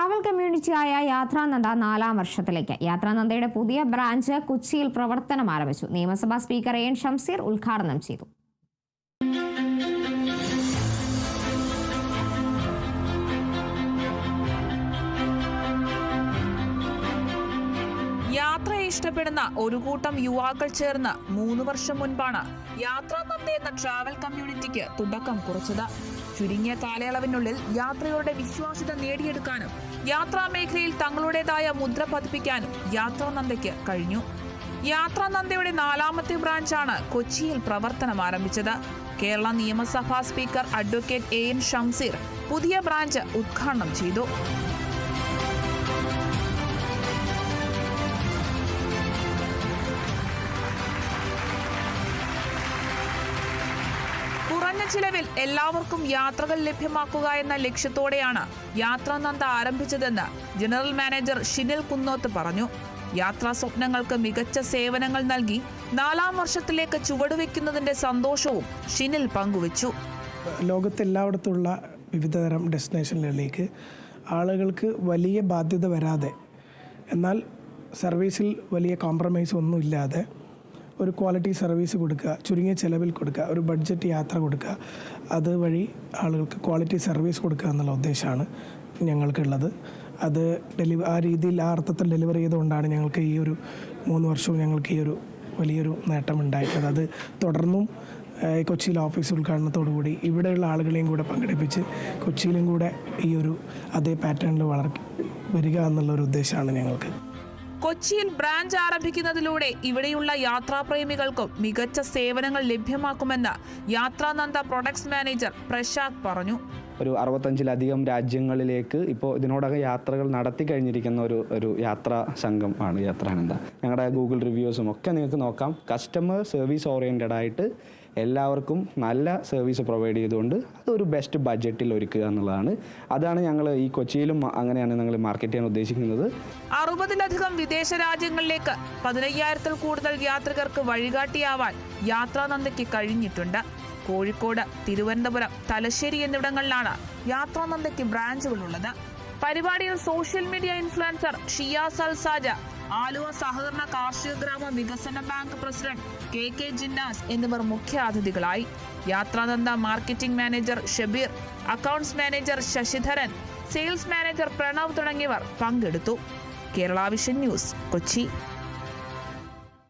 Travel കമ്മ്യൂണിറ്റിയായ യാത്രാനന്ദ 4ാം വർഷത്തിലേക്ക്. യാത്രാനന്ദയുടെ പുതിയ branch കൊച്ചിയിൽ പ്രവർത്തനം ആരംഭിച്ചു. നിയമസഭാ സ്പീക്കർ എൻ ഷംസീർ ഉദ്ഘാടനം ചെയ്തു. യാത്രയെ ഇഷ്ടപ്പെടുന്ന ഒരു കൂട്ടം യുവാക്കൾ ചേർന്ന് 3 വർഷം മുൻപാണ് യാത്രാനന്ദ എന്ന ട്രാവൽ കമ്മ്യൂണിറ്റിക്ക് തുടക്കം കുറിച്ചത്. ചുരുങ്ങിയ കാലയളവിനുള്ളിൽ യാത്രയുടെ വിശ്വാസ്യത നേടിയെടുക്കാനും യാത്രാ മേഖലയിൽ തങ്ങളുടേതായ മുദ്ര പതിപ്പിക്കാനും യാത്രാനന്ദയ്ക്ക് കഴിഞ്ഞു. യാത്രാനന്ദയുടെ 4ാമത്തെ ബ്രാഞ്ചാണ് കൊച്ചിയിൽ പ്രവർത്തനം ആരംഭിച്ചത്. കേരള നിയമസഭാ സ്പീക്കർ അഡ്വക്കേറ്റ് എൻ ഷംസീർ പുതിയ ബ്രാഞ്ച് ഉദ്ഘാടനം ചെയ്തു. കുറഞ്ഞ ചിലവിൽ എല്ലാവർക്കും യാത്രകൾ ലഭ്യമാക്കുക എന്ന ലക്ഷ്യത്തോടെയാണ് യാത്രാനന്ദ ആരംഭിച്ചതെന്ന് ജനറൽ മാനേജർ ഷിനിൽ കുന്നോത്ത് പറഞ്ഞു. യാത്രാ സ്വപ്നങ്ങൾക്ക് മികച്ച സേവനങ്ങൾ നൽകി 4ാം വർഷത്തിലേക്ക് ചുവടുവെക്കുന്നതിന്റെ സന്തോഷവും ഷിനിൽ പങ്കുവച്ചു. ലോകത്തെല്ലായിടത്തുള്ള വിവിധതരം ഡെസ്റ്റിനേഷനുകളിലേക്ക് ആളുകൾക്ക് വലിയ ബാധ്യത വരാതെ, എന്നാൽ സർവീസിൽ വലിയ കോംപ്രമൈസ് ഒന്നുമില്ലാതെ ഒരു ക്വാളിറ്റി സർവീസ് കൊടുക്കുക, ചുരുങ്ങിയ ചിലവിൽ കൊടുക്കുക, ഒരു ബഡ്ജറ്റ് യാത്ര കൊടുക്കുക, അതുവഴി ആളുകൾക്ക് ക്വാളിറ്റി സർവീസ് കൊടുക്കുക എന്നുള്ള ഉദ്ദേശമാണ് ഞങ്ങൾക്കുള്ളത്. അത് ആ രീതിയിൽ ആ അർത്ഥത്തിൽ ഡെലിവറി ചെയ്തുകൊണ്ടാണ് ഞങ്ങൾക്ക് ഈ ഒരു 3 വർഷവും ഞങ്ങൾക്ക് ഈ ഒരു വലിയൊരു നേട്ടം ഉണ്ടായിട്ടുള്ളത്. അത് തുടർന്നും കൊച്ചിയിൽ ഓഫീസ് ഉദ്ഘാടനത്തോടുകൂടി ഇവിടെയുള്ള ആളുകളെയും കൂടെ പങ്കെടുപ്പിച്ച് കൊച്ചിയിലും കൂടെ ഈ ഒരു അതേ പാറ്റേണിൽ വരിക എന്നുള്ളൊരു ഉദ്ദേശമാണ് ഞങ്ങൾക്ക്. കൊച്ചിയിൽ ബ്രാഞ്ച് ആരംഭിക്കുന്നതിലൂടെ ഇവിടെയുള്ള യാത്രാപ്രേമികൾക്കും മികച്ച സേവനങ്ങൾ ലഭ്യമാക്കുമെന്ന് യാത്രാനന്ദ പ്രൊഡക്ട്സ് മാനേജർ പ്രശാന്ത് പറഞ്ഞു. ഒരു 65-ലധികം രാജ്യങ്ങളിലേക്ക് ഇപ്പോൾ ഇതിനോടകം യാത്രകൾ നടത്തി കഴിഞ്ഞിരിക്കുന്ന ഒരു യാത്രാ സംഘം ആണ് യാത്രാനന്ദ. ഞങ്ങളുടെ ഗൂഗിൾ റിവ്യൂസും ഒക്കെ നിങ്ങൾക്ക് നോക്കാം. കസ്റ്റമർ സർവീസ് ഓറിയൻറ്റഡ് ആയിട്ട് എല്ലാവർക്കും നല്ല സർവീസ് പ്രൊവൈഡ് ചെയ്തുകൊണ്ട് അതൊരു ബെസ്റ്റ് ബഡ്ജറ്റിൽ ഒരുക്കുക എന്നുള്ളതാണ്. അതാണ് ഞങ്ങൾ ഈ കൊച്ചിയിലും അങ്ങനെയാണ് ഞങ്ങൾ മാർക്കറ്റ് ചെയ്യാൻ ഉദ്ദേശിക്കുന്നത്. 60-ലധികം വിദേശ രാജ്യങ്ങളിലേക്ക് 15,000-ൽ കൂടുതൽ യാത്രികർക്ക് വഴികാട്ടിയാവാൻ യാത്രാനന്ദയ്ക്ക് കഴിഞ്ഞിട്ടുണ്ട്. കോഴിക്കോട്, തിരുവനന്തപുരം, തലശ്ശേരി എന്നിവിടങ്ങളിലാണ് യാത്രാനന്ദയ്ക്ക് ബ്രാഞ്ചുകളുള്ളത്. പരിപാടിയിൽ social media influencer Shiyas Alsaja, Aluva സഹകരണ കാർഷിക ഗ്രാമ വികസന ബാങ്ക് പ്രസിഡന്റ് കെ ജിന്നാസ് എന്നിവർ മുഖ്യാതിഥികളായി. Yathrananda marketing manager Shabeer, accounts manager Sasidharan, sales manager Pranav തുടങ്ങിയവർ പങ്കെടുത്തു. Kerala vision news, Kochi.